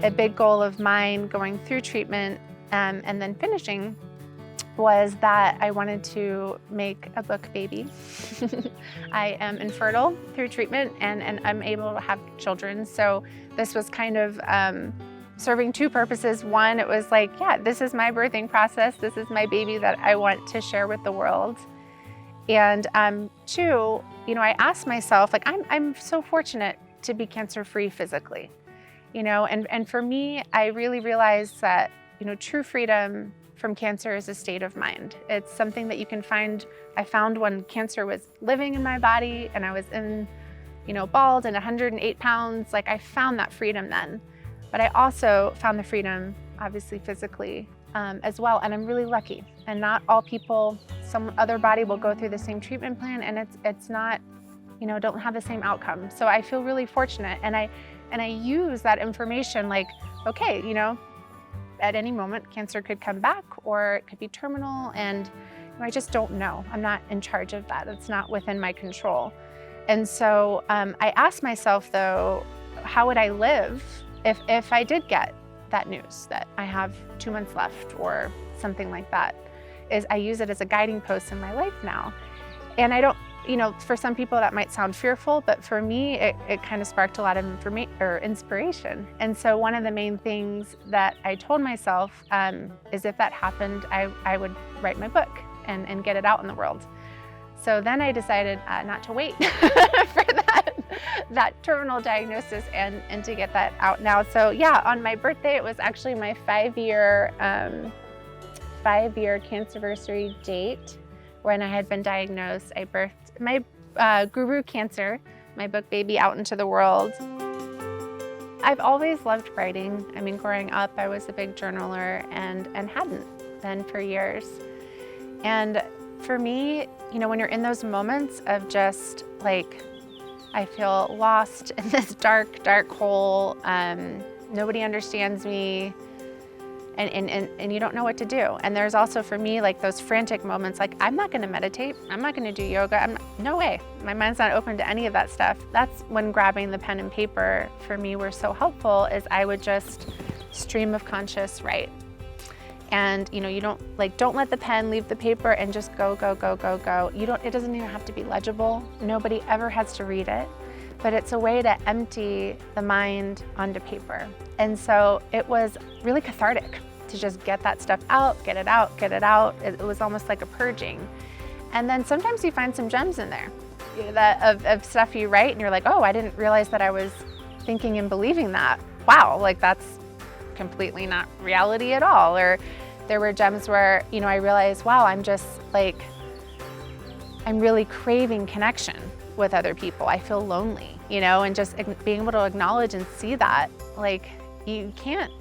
A big goal of mine going through treatment and then finishing was that I wanted to make a book baby. I am infertile through treatment and I'm able to have children. So this was kind of serving two purposes. One, it was like, yeah, this is my birthing process. This is my baby that I want to share with the world. And two, I asked myself, like, I'm so fortunate to be cancer-free physically, and for me, I really realized that, true freedom from cancer is a state of mind. It's something that you can find. I found when cancer was living in my body and I was bald and 108 pounds, like I found that freedom then. But I also found the freedom, obviously physically, as well. And I'm really lucky. And not all people, some other body will go through the same treatment plan and it's not, don't have the same outcome. So I feel really fortunate. And I use that information like, okay, at any moment, cancer could come back or it could be terminal, and I just don't know. I'm not in charge of that. It's not within my control. And so I asked myself, though, how would I live if I did get that news that I have 2 months left or something like that? I use it as a guiding post in my life now. And I don't, for some people that might sound fearful, but for me, it kind of sparked a lot of inspiration. And so one of the main things that I told myself is if that happened, I would write my book and get it out in the world. So then I decided not to wait for that terminal diagnosis and to get that out now. So yeah, on my birthday, it was actually my 5-year cancerversary date. When I had been diagnosed, I birthed my guru cancer, my book baby, out into the world. I've always loved writing. I mean, growing up, I was a big journaler and hadn't been for years. And for me, when you're in those moments of just like, I feel lost in this dark, dark hole, nobody understands me, and you don't know what to do. And there's also for me like those frantic moments, like I'm not gonna meditate, I'm not gonna do yoga, no way. My mind's not open to any of that stuff. That's when grabbing the pen and paper for me were so helpful, is I would just stream of conscious write. And you don't let the pen leave the paper and just go, go, go, go, go. It doesn't even have to be legible. Nobody ever has to read it, but it's a way to empty the mind onto paper. And so it was really cathartic to just get that stuff out, get it out, get it out. It was almost like a purging. And then sometimes you find some gems in there of stuff you write and you're like, oh, I didn't realize that I was thinking and believing that. Wow, like that's completely not reality at all. Or there were gems where, I realized, wow, I'm really craving connection with other people. I feel lonely, and just being able to acknowledge and see that, like, you can't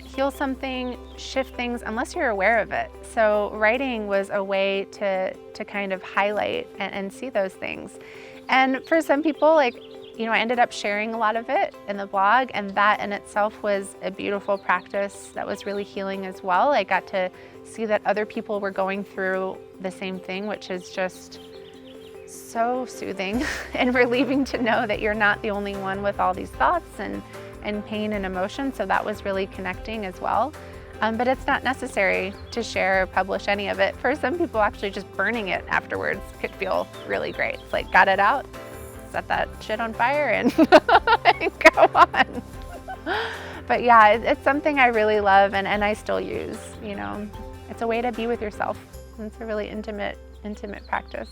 heal something, shift things unless you're aware of it. So writing was a way to kind of highlight and see those things. And for some people, like, I ended up sharing a lot of it in the blog, and that in itself was a beautiful practice that was really healing as well. I got to see that other people were going through the same thing, which is just so soothing and relieving to know that you're not the only one with all these thoughts and pain and emotion. So that was really connecting as well. But it's not necessary to share or publish any of it. For some people, actually just burning it afterwards could feel really great. It's like, got it out, set that shit on fire and, and go on. But yeah, it's something I really love and I still use, It's a way to be with yourself. It's a really intimate practice.